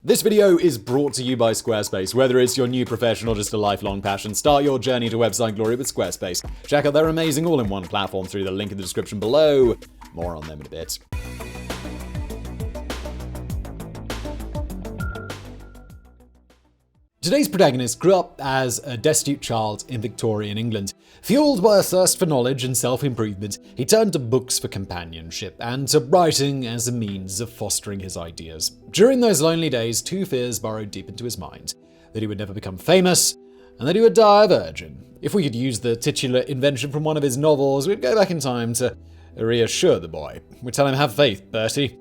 This video is brought to you by Squarespace. Whether it's your new profession or just a lifelong passion, start your journey to website glory with Squarespace. Check out their amazing all-in-one platform through the link in the description below. More on them in a bit. Today's protagonist grew up as a destitute child in Victorian England. Fueled by a thirst for knowledge and self-improvement, he turned to books for companionship and to writing as a means of fostering his ideas. During those lonely days, two fears burrowed deep into his mind: that he would never become famous, and that he would die a virgin. If we could use the titular invention from one of his novels, we'd go back in time to reassure the boy. We'd tell him, "Have faith, Bertie.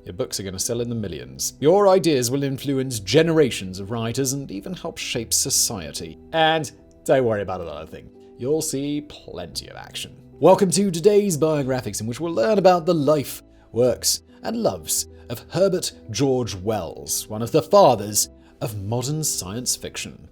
Your books are going to sell in the millions. Your ideas will influence generations of writers and even help shape society. And don't worry about another thing. You'll see plenty of action." Welcome to today's Biographics, in which we'll learn about the life, works, and loves of Herbert George Wells, one of the fathers of modern science fiction.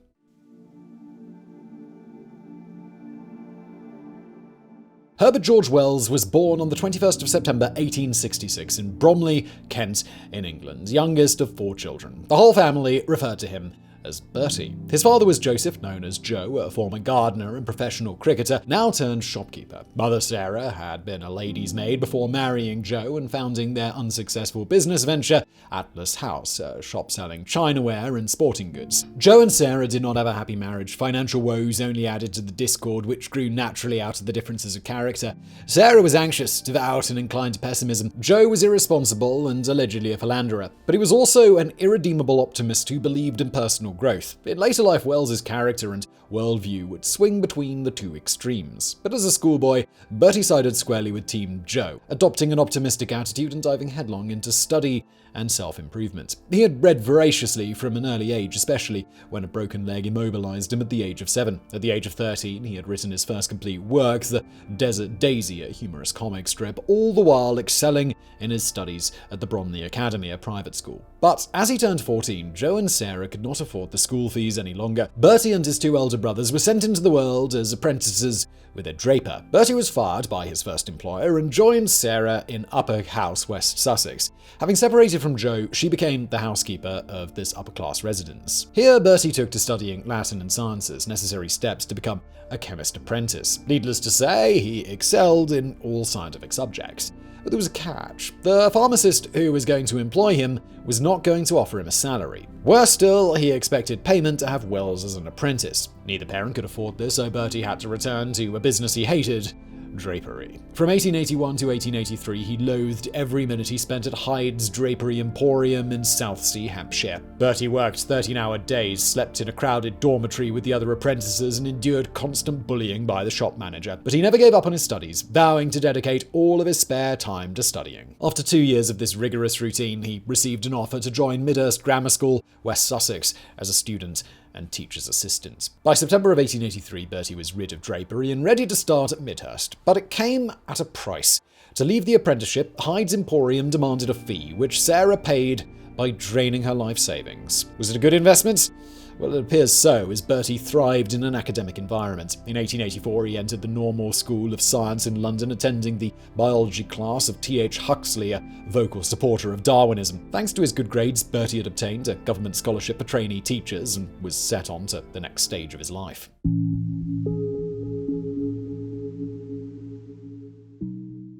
Herbert George Wells was born on the 21st of September 1866 in Bromley, Kent, in England, youngest of 4 children. The whole family referred to him as Bertie. His father was Joseph, known as Joe, a former gardener and professional cricketer, now turned shopkeeper. Mother Sarah had been a lady's maid before marrying Joe and founding their unsuccessful business venture, Atlas House, a shop selling chinaware and sporting goods. Joe and Sarah did not have a happy marriage. Financial woes only added to the discord, which grew naturally out of the differences of character. Sarah was anxious, devout, and inclined to pessimism. Joe was irresponsible and allegedly a philanderer. But he was also an irredeemable optimist who believed in personal growth. In later life, Wells's character and worldview would swing between the two extremes. But as a schoolboy, Bertie sided squarely with Team Joe, adopting an optimistic attitude and diving headlong into study and self-improvement. He had read voraciously from an early age, especially when a broken leg immobilized him at the age of 7. At the age of 13, he had written his first complete work, The Desert Daisy, a humorous comic strip, all the while excelling in his studies at the Bromley Academy, a private school. But as he turned 14, Joe and Sarah could not afford the school fees any longer. Bertie and his 2 elder brothers were sent into the world as apprentices with a draper. Bertie was fired by his first employer and joined Sarah in Uppark House, West Sussex. Having separated from Joe, she became the housekeeper of this upper-class residence. Here, Bertie took to studying Latin and sciences, necessary steps to become a chemist apprentice. Needless to say, he excelled in all scientific subjects. But there was a catch. The pharmacist who was going to employ him was not going to offer him a salary. Worse still, he expected payment to have Wells as an apprentice. Neither parent could afford this, so Bertie had to return to a business he hated: drapery. From 1881 to 1883, he loathed every minute he spent at Hyde's Drapery Emporium in Southsea, Hampshire. Bertie worked 13-hour days, slept in a crowded dormitory with the other apprentices, and endured constant bullying by the shop manager. But he never gave up on his studies, vowing to dedicate all of his spare time to studying. After 2 years of this rigorous routine, he received an offer to join Midhurst Grammar School, West Sussex, as a student and teacher's assistant. By September of 1883, Bertie was rid of drapery and ready to start at Midhurst. But it came at a price. To leave the apprenticeship, Hyde's Emporium demanded a fee, which Sarah paid by draining her life savings. Was it a good investment? Well, it appears so, as Bertie thrived in an academic environment. In 1884, he entered the Normal School of Science in London, attending the biology class of T.H. Huxley, a vocal supporter of Darwinism. Thanks to his good grades, Bertie had obtained a government scholarship for trainee teachers and was set on to the next stage of his life.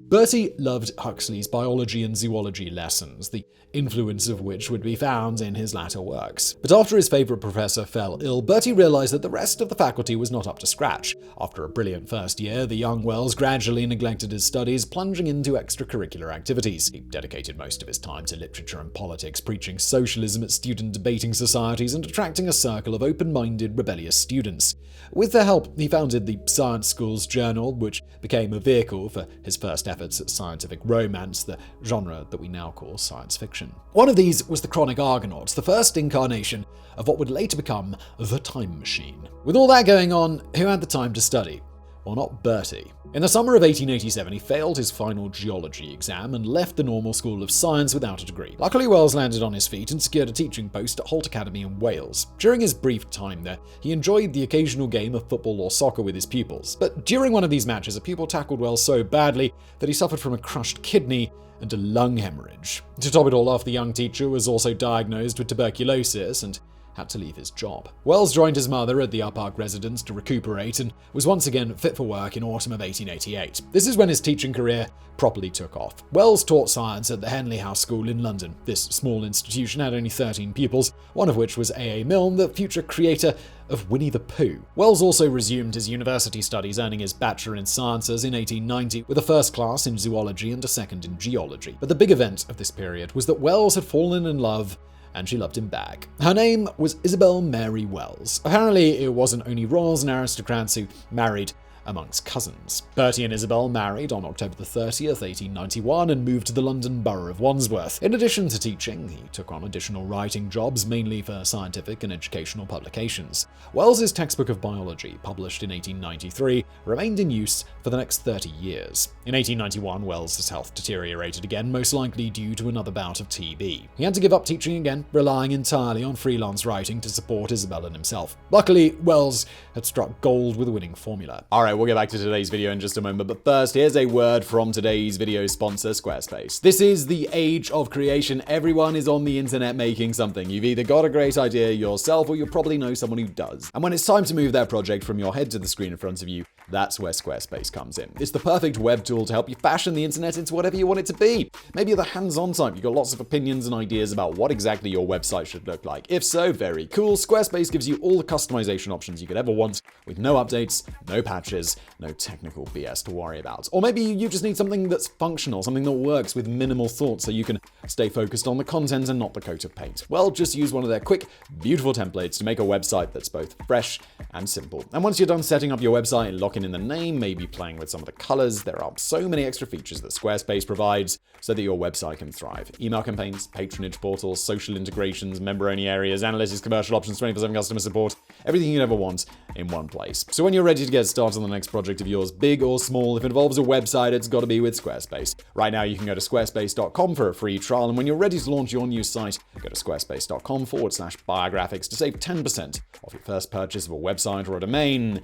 Bertie loved Huxley's biology and zoology lessons, the influence of which would be found in his latter works. But after his favourite professor fell ill, Bertie realised that the rest of the faculty was not up to scratch. After a brilliant first year, the young Wells gradually neglected his studies, plunging into extracurricular activities. He dedicated most of his time to literature and politics, preaching socialism at student debating societies and attracting a circle of open-minded, rebellious students. With their help, he founded the Science School's Journal, which became a vehicle for his first efforts at scientific romance, the genre that we now call science fiction. One of these was the Chronic Argonauts, the first incarnation of what would later become the Time Machine. With all that going on, who had the time to study? Well, not Bertie. In the summer of 1887, he failed his final geology exam and left the Normal School of Science without a degree. Luckily, Wells landed on his feet and secured a teaching post at Holt Academy in Wales. During his brief time there, he enjoyed the occasional game of football or soccer with his pupils. But during one of these matches, a pupil tackled Wells so badly that he suffered from a crushed kidney and a lung hemorrhage. To top it all off, the young teacher was also diagnosed with tuberculosis and had to leave his job. Wells joined his mother at the Uppark residence to recuperate and was once again fit for work in autumn of 1888. This is when his teaching career properly took off. Wells taught science at the Henley House School in London. This small institution had only 13 pupils, one of which was A.A. Milne, the future creator of Winnie the Pooh. Wells also resumed his university studies, earning his Bachelor in Sciences in 1890 with a first class in zoology and a second in geology. But the big event of this period was that Wells had fallen in love, and she loved him back. Her name was Isabel Mary Wells. Apparently, it wasn't only royals and aristocrats who married amongst cousins. Bertie and Isabel married on October 30th, 1891, and moved to the London borough of Wandsworth. In addition to teaching, he took on additional writing jobs, mainly for scientific and educational publications. Wells's textbook of biology, published in 1893, remained in use for the next 30 years. In 1891, Wells's health deteriorated again, most likely due to another bout of TB. He had to give up teaching again, relying entirely on freelance writing to support Isabel and himself. Luckily, Wells had struck gold with a winning formula. Alright, we'll get back to today's video in just a moment, but first, here's a word from today's video sponsor, Squarespace. This is the age of creation. Everyone is on the internet making something. You've either got a great idea yourself, or you probably know someone who does. And when it's time to move their project from your head to the screen in front of you, that's where Squarespace comes in. It's the perfect web tool to help you fashion the internet into whatever you want it to be. Maybe you're the hands-on type, you've got lots of opinions and ideas about what exactly your website should look like. If so, very cool. Squarespace gives you all the customization options you could ever want, with no updates, no patches, no technical BS to worry about. Or maybe you just need something that's functional, something that works with minimal thought so you can stay focused on the content and not the coat of paint. Well, just use one of their quick, beautiful templates to make a website that's both fresh and simple. And once you're done setting up your website and locking in the name, maybe playing with some of the colors, there are so many extra features that Squarespace provides so that your website can thrive. Email campaigns, patronage portals, social integrations, member-only areas, analytics, commercial options, 24/7 customer support, everything you'd ever want in one place. So when you're ready to get started on the next project of yours, big or small, if it involves a website, it's got to be with Squarespace. Right now, you can go to squarespace.com for a free trial, and when you're ready to launch your new site, go to squarespace.com/biographics to save 10% off your first purchase of a website or a domain.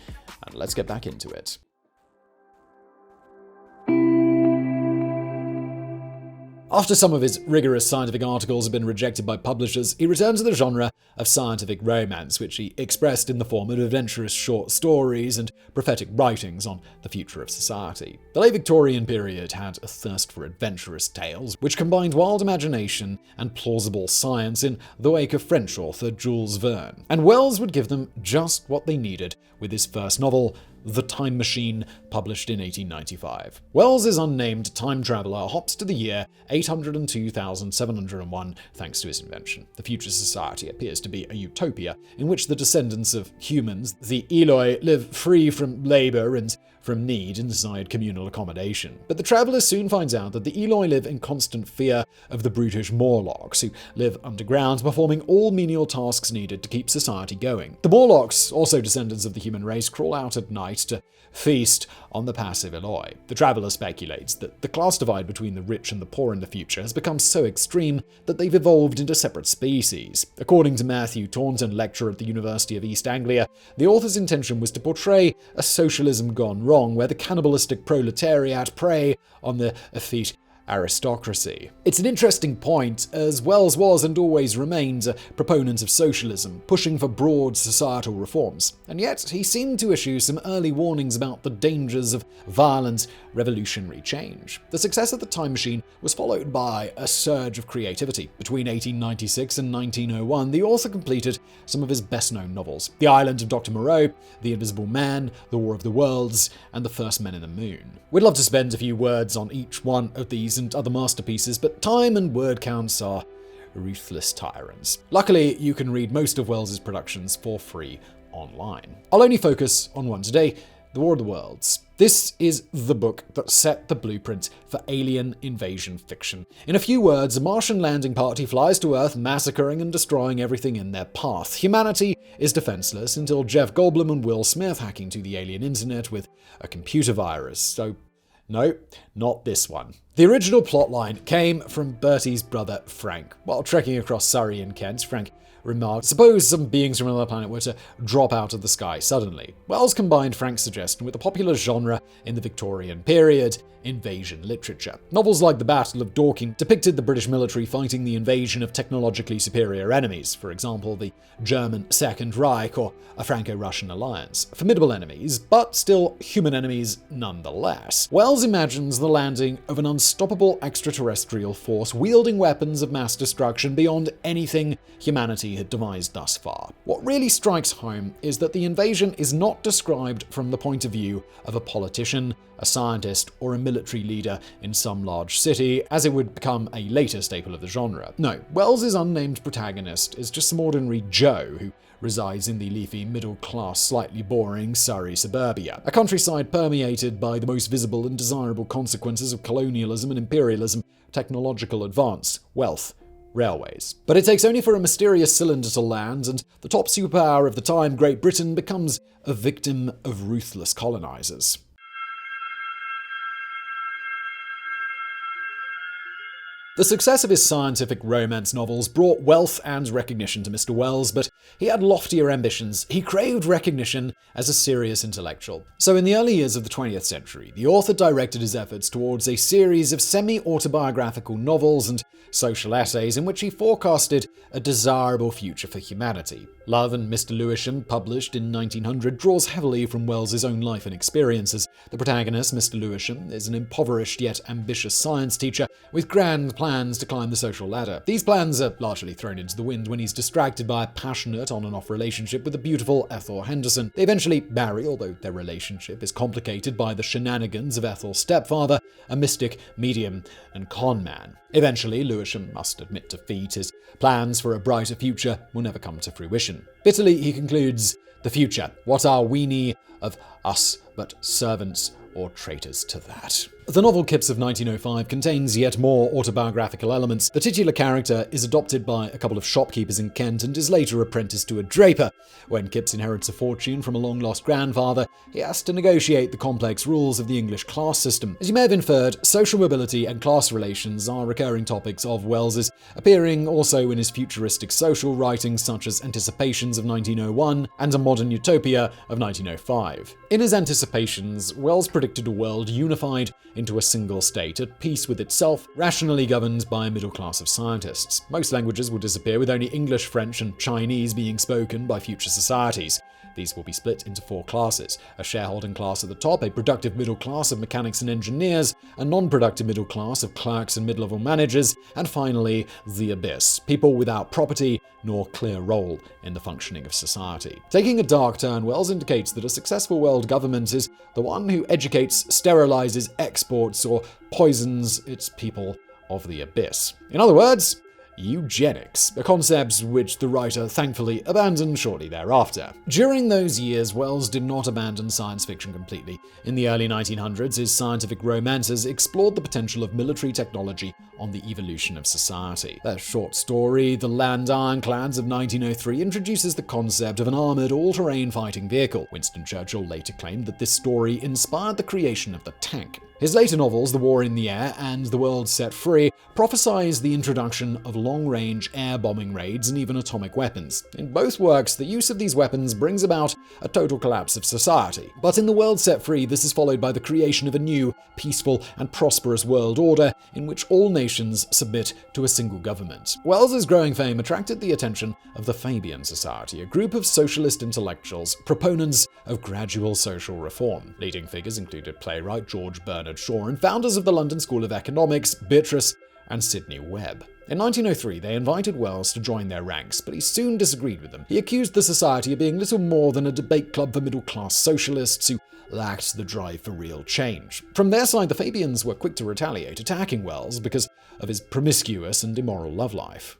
And let's get back into it. After some of his rigorous scientific articles had been rejected by publishers, he returned to the genre of scientific romance, which he expressed in the form of adventurous short stories and prophetic writings on the future of society. The late Victorian period had a thirst for adventurous tales, which combined wild imagination and plausible science in the wake of French author Jules Verne. And Wells would give them just what they needed with his first novel, The Time Machine, published in 1895. Wells's unnamed time traveler hops to the year 802,701 thanks to his invention. The future society appears to be a utopia in which the descendants of humans, the Eloi, live free from labor and from need inside communal accommodation. But the traveler soon finds out that the Eloi live in constant fear of the brutish Morlocks, who live underground, performing all menial tasks needed to keep society going. The Morlocks, also descendants of the human race, crawl out at night to feast on the passive Eloi. The traveler speculates that the class divide between the rich and the poor in the future has become so extreme that they've evolved into separate species. According to Matthew Taunton, lecturer at the University of East Anglia, the author's intention was to portray a socialism gone wrong, where the cannibalistic proletariat prey on the effete aristocracy. It's an interesting point, as Wells was and always remains a proponent of socialism, pushing for broad societal reforms. And yet, he seemed to issue some early warnings about the dangers of violent, revolutionary change. The success of The Time Machine was followed by a surge of creativity. Between 1896 and 1901, the author completed some of his best-known novels: The Island of Dr. Moreau, The Invisible Man, The War of the Worlds, and The First Men in the Moon. We'd love to spend a few words on each one of these and other masterpieces, but time and word counts are ruthless tyrants. Luckily, you can read most of Wells's productions for free online. I'll only focus on one today, The War of the Worlds. This is the book that set the blueprint for alien invasion fiction. In a few words, a Martian landing party flies to Earth, massacring and destroying everything in their path. Humanity is defenseless until Jeff Goldblum and Will Smith hack into the alien internet with a computer virus. So, no, not this one. The original plotline came from Bertie's brother Frank. While trekking across Surrey and Kent, Frank remarked, "Suppose some beings from another planet were to drop out of the sky suddenly." Wells combined Frank's suggestion with a popular genre in the Victorian period, invasion literature. Novels like The Battle of Dorking depicted the British military fighting the invasion of technologically superior enemies, for example, the German Second Reich or a Franco-Russian alliance. Formidable enemies, but still human enemies nonetheless. Wells imagines the landing of an unstoppable extraterrestrial force wielding weapons of mass destruction beyond anything humanity had devised thus far. What really strikes home is that the invasion is not described from the point of view of a politician, a scientist, or a military leader in some large city, as it would become a later staple of the genre. No, Wells's unnamed protagonist is just some ordinary Joe who resides in the leafy, middle-class, slightly boring Surrey suburbia, a countryside permeated by the most visible and desirable consequences of colonialism and imperialism, technological advance, wealth, railways. But it takes only for a mysterious cylinder to land, and the top superpower of the time, Great Britain, becomes a victim of ruthless colonizers. The success of his scientific romance novels brought wealth and recognition to Mr. Wells, but he had loftier ambitions. He craved recognition as a serious intellectual. So in the early years of the 20th century, the author directed his efforts towards a series of semi-autobiographical novels and social essays in which he forecasted a desirable future for humanity. Love and Mr. Lewisham, published in 1900, draws heavily from Wells's own life and experiences. The protagonist, Mr. Lewisham, is an impoverished yet ambitious science teacher with grand plans to climb the social ladder. These plans are largely thrown into the wind when he's distracted by a passionate on-and-off relationship with the beautiful Ethel Henderson. They eventually marry, although their relationship is complicated by the shenanigans of Ethel's stepfather, a mystic, medium, and con man. Eventually, Lewisham must admit defeat. His plans for a brighter future will never come to fruition. Bitterly, he concludes, "The future, what are weenie of us but servants or traitors to that?" The novel Kipps of 1905 contains yet more autobiographical elements. The titular character is adopted by a couple of shopkeepers in Kent and is later apprenticed to a draper. When Kipps inherits a fortune from a long-lost grandfather, he has to negotiate the complex rules of the English class system. As you may have inferred, social mobility and class relations are recurring topics of Wells's, appearing also in his futuristic social writings such as Anticipations of 1901 and A Modern Utopia of 1905. In his Anticipations, Wells predicted a world unified into a single state, at peace with itself, rationally governed by a middle class of scientists. Most languages will disappear, with only English, French, and Chinese being spoken by future societies. These will be split into 4 classes: a shareholding class at the top, a productive middle class of mechanics and engineers, a non-productive middle class of clerks and mid-level managers, and finally, the abyss, people without property nor clear role in the functioning of society. Taking a dark turn, Wells indicates that a successful world government is the one who educates, sterilizes, exports, or poisons its people of the abyss. In other words, eugenics, a concept which the writer thankfully abandoned shortly thereafter. During those years, Wells did not abandon science fiction completely. In the early 1900s, his scientific romances explored the potential of military technology on the evolution of society. Their short story, The Land Ironclads of 1903, introduces the concept of an armored, all-terrain fighting vehicle. Winston Churchill later claimed that this story inspired the creation of the tank. His later novels, The War in the Air and The World Set Free, prophesize the introduction of long-range air bombing raids and even atomic weapons. In both works, the use of these weapons brings about a total collapse of society. But in The World Set Free, this is followed by the creation of a new, peaceful, and prosperous world order in which all nations submit to a single government. Wells's growing fame attracted the attention of the Fabian Society, a group of socialist intellectuals, proponents of gradual social reform. Leading figures included playwright George Bernard Shaw and founders of the London School of Economics, Beatrice and Sidney Webb. In 1903, they invited Wells to join their ranks, but he soon disagreed with them. He accused the society of being little more than a debate club for middle-class socialists who lacked the drive for real change. From their side, the Fabians were quick to retaliate, attacking Wells because of his promiscuous and immoral love life.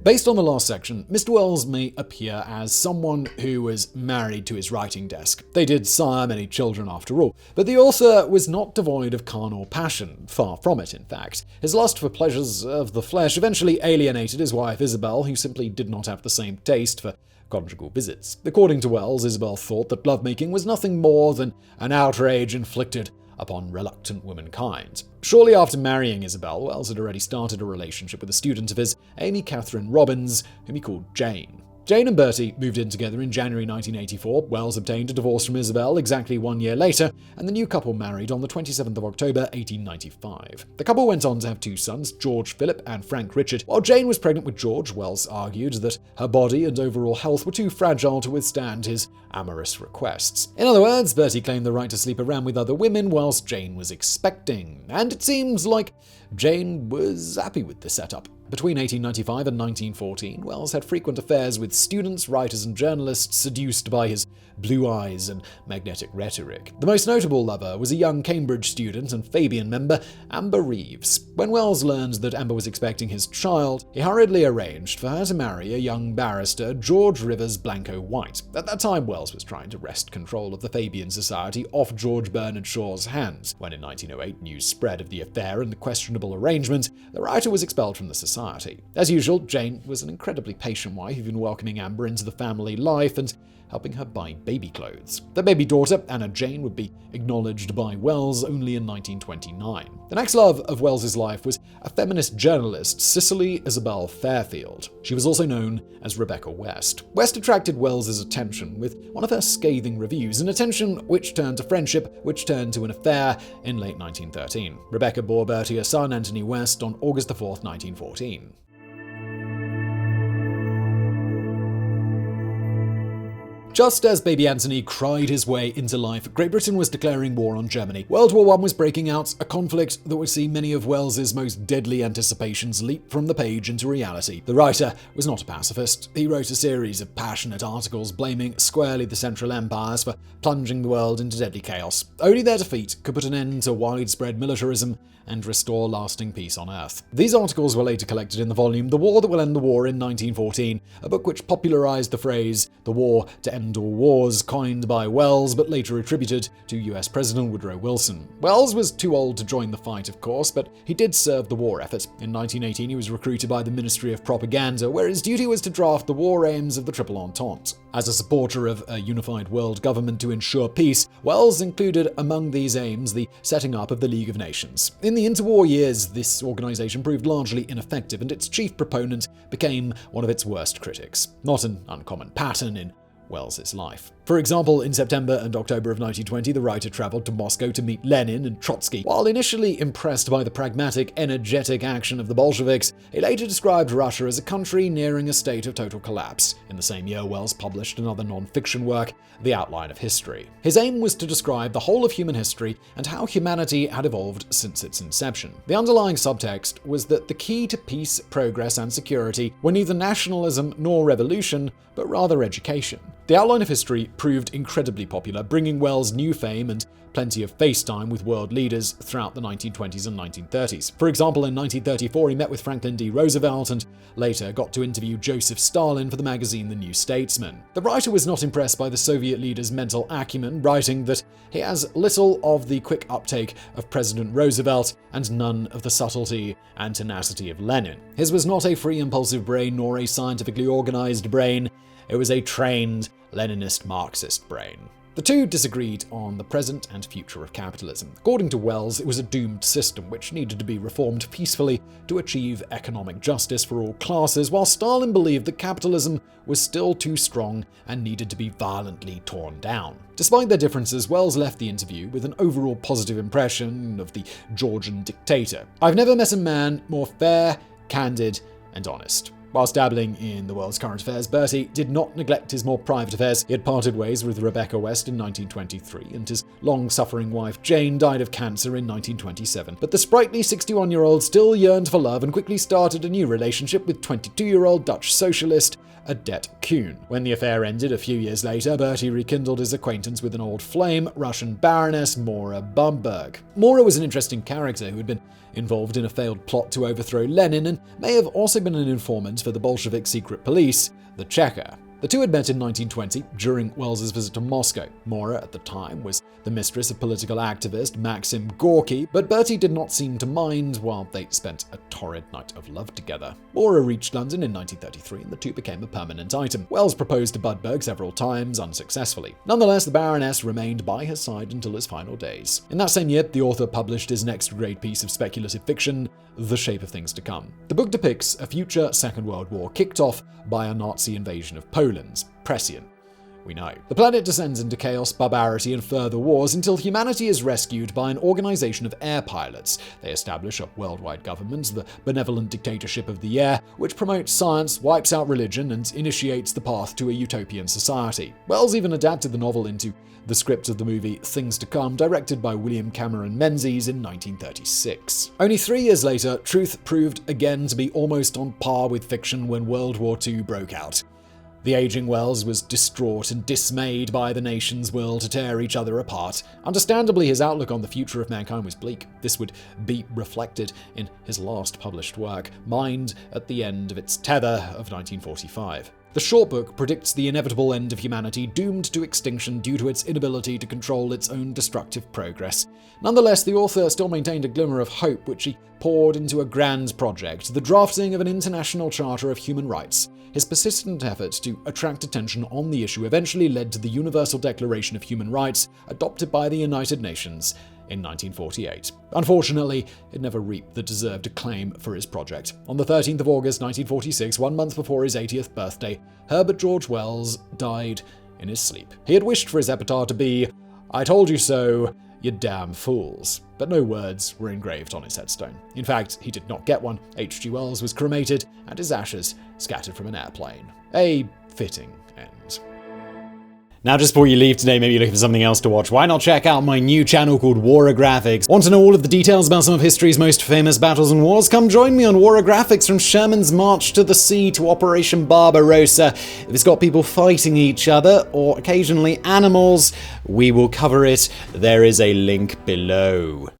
Based on the last section, Mr. Wells may appear as someone who was married to his writing desk. They did sire many children after all, but the author was not devoid of carnal passion, far from it in fact. His lust for pleasures of the flesh eventually alienated his wife Isabel, who simply did not have the same taste for conjugal visits. According to Wells, Isabel thought that lovemaking was nothing more than an outrage inflicted upon reluctant womankind. Shortly after marrying Isabel, Wells had already started a relationship with a student of his, Amy Catherine Robbins, whom he called Jane. Jane and Bertie moved in together in January 1984. Wells obtained a divorce from Isabel exactly 1 year later, and the new couple married on the 27th of October 1895. The couple went on to have 2 sons, George Philip and Frank Richard. While Jane was pregnant with George, Wells argued that her body and overall health were too fragile to withstand his amorous requests. In other words, Bertie claimed the right to sleep around with other women whilst Jane was expecting, and it seems like Jane was happy with the setup. Between 1895 and 1914, Wells had frequent affairs with students, writers, and journalists seduced by his blue eyes and magnetic rhetoric. The most notable lover was a young Cambridge student and Fabian member, Amber Reeves. When Wells learned that Amber was expecting his child, he hurriedly arranged for her to marry a young barrister, George Rivers Blanco-White. At that time, Wells was trying to wrest control of the Fabian Society off George Bernard Shaw's hands. When in 1908 news spread of the affair and the questionable arrangement, the writer was expelled from the society. As usual, Jane was an incredibly patient wife, even welcoming Amber into the family life and helping her buy baby clothes. Their baby daughter, Anna Jane, would be acknowledged by Wells only in 1929. The next love of Wells's life was a feminist journalist, Cicily Isabel Fairfield. She was also known as Rebecca West. West attracted Wells's attention with one of her scathing reviews, an attention which turned to friendship, which turned to an affair in late 1913. Rebecca bore Bertie a son, Anthony West, on August 4, 1914. Just as baby Anthony cried his way into life, Great Britain was declaring war on Germany. World War I was breaking out, a conflict that would see many of Wells's most deadly anticipations leap from the page into reality. The writer was not a pacifist. He wrote a series of passionate articles blaming squarely the Central Empires for plunging the world into deadly chaos. Only their defeat could put an end to widespread militarism and restore lasting peace on Earth. These articles were later collected in the volume The War That Will End the War in 1914, a book which popularized the phrase "the war to end all wars," coined by Wells but later attributed to US President Woodrow Wilson. Wells was too old to join the fight, of course, but he did serve the war effort. In 1918, he was recruited by the Ministry of Propaganda, where his duty was to draft the war aims of the Triple Entente. As a supporter of a unified world government to ensure peace, Wells included among these aims the setting up of the League of Nations. In the interwar years, this organization proved largely ineffective, and its chief proponent became one of its worst critics. Not an uncommon pattern in Wells's life. For example, in September and October of 1920, the writer traveled to Moscow to meet Lenin and Trotsky. While initially impressed by the pragmatic, energetic action of the Bolsheviks, he later described Russia as a country nearing a state of total collapse. In the same year, Wells published another non-fiction work, The Outline of History. His aim was to describe the whole of human history and how humanity had evolved since its inception. The underlying subtext was that the key to peace, progress, and security were neither nationalism nor revolution, but rather education. The Outline of History proved incredibly popular, bringing Wells new fame and plenty of face time with world leaders throughout the 1920s and 1930s. For example, in 1934, he met with Franklin D. Roosevelt and later got to interview Joseph Stalin for the magazine The New Statesman. The writer was not impressed by the Soviet leader's mental acumen, writing that he has little of the quick uptake of President Roosevelt and none of the subtlety and tenacity of Lenin. His was not a free impulsive brain nor a scientifically organized brain. It was a trained Leninist Marxist brain. The two disagreed on the present and future of capitalism. According to Wells, it was a doomed system which needed to be reformed peacefully to achieve economic justice for all classes, while Stalin believed that capitalism was still too strong and needed to be violently torn down. Despite their differences, Wells left the interview with an overall positive impression of the Georgian dictator. "I've never met a man more fair, candid, and honest." Whilst dabbling in the world's current affairs, Bertie did not neglect his more private affairs. He had parted ways with Rebecca West in 1923, and his long-suffering wife Jane died of cancer in 1927. But the sprightly 61-year-old still yearned for love and quickly started a new relationship with 22-year-old Dutch socialist Odette Kuhn. When the affair ended a few years later, Bertie rekindled his acquaintance with an old flame, Russian Baroness Mora Bamberg. Mora was an interesting character who had been involved in a failed plot to overthrow Lenin and may have also been an informant for the Bolshevik secret police, the Cheka. The two had met in 1920 during Wells's visit to Moscow. Maura, at the time, was the mistress of political activist Maxim Gorky, but Bertie did not seem to mind while they spent a torrid night of love together. Maura reached London in 1933 and the two became a permanent item. Wells proposed to Budberg several times, unsuccessfully. Nonetheless, the Baroness remained by his side until his final days. In that same year, the author published his next great piece of speculative fiction, The Shape of Things to Come. The book depicts a future Second World War kicked off by a Nazi invasion of Poland, prescient. We know. The planet descends into chaos, barbarity, and further wars until humanity is rescued by an organization of air pilots. They establish a worldwide government, the benevolent dictatorship of the air, which promotes science, wipes out religion, and initiates the path to a utopian society. Wells even adapted the novel into the script of the movie Things to Come, directed by William Cameron Menzies in 1936. Only 3 years later, truth proved again to be almost on par with fiction when World War II broke out. The aging Wells was distraught and dismayed by the nation's will to tear each other apart. Understandably, his outlook on the future of mankind was bleak. This would be reflected in his last published work, Mind at the End of Its Tether of 1945. The short book predicts the inevitable end of humanity, doomed to extinction due to its inability to control its own destructive progress. Nonetheless, the author still maintained a glimmer of hope, which he poured into a grand project, the drafting of an international charter of human rights. His persistent efforts to attract attention on the issue eventually led to the Universal Declaration of Human Rights, adopted by the United Nations in 1948. Unfortunately, it never reaped the deserved acclaim for his project. On the 13th of August 1946, 1 month before his 80th birthday, Herbert George Wells died in his sleep. He had wished for his epitaph to be, "I told you so, you damn fools." But no words were engraved on his headstone. In fact, he did not get one. H.G. Wells was cremated and his ashes scattered from an airplane. A fitting end. Now, just before you leave today, maybe you're looking for something else to watch, why not check out my new channel called Warographics? Want to know all of the details about some of history's most famous battles and wars? Come join me on Warographics, from Sherman's March to the Sea to Operation Barbarossa. If it's got people fighting each other, or occasionally animals, we will cover it. There is a link below.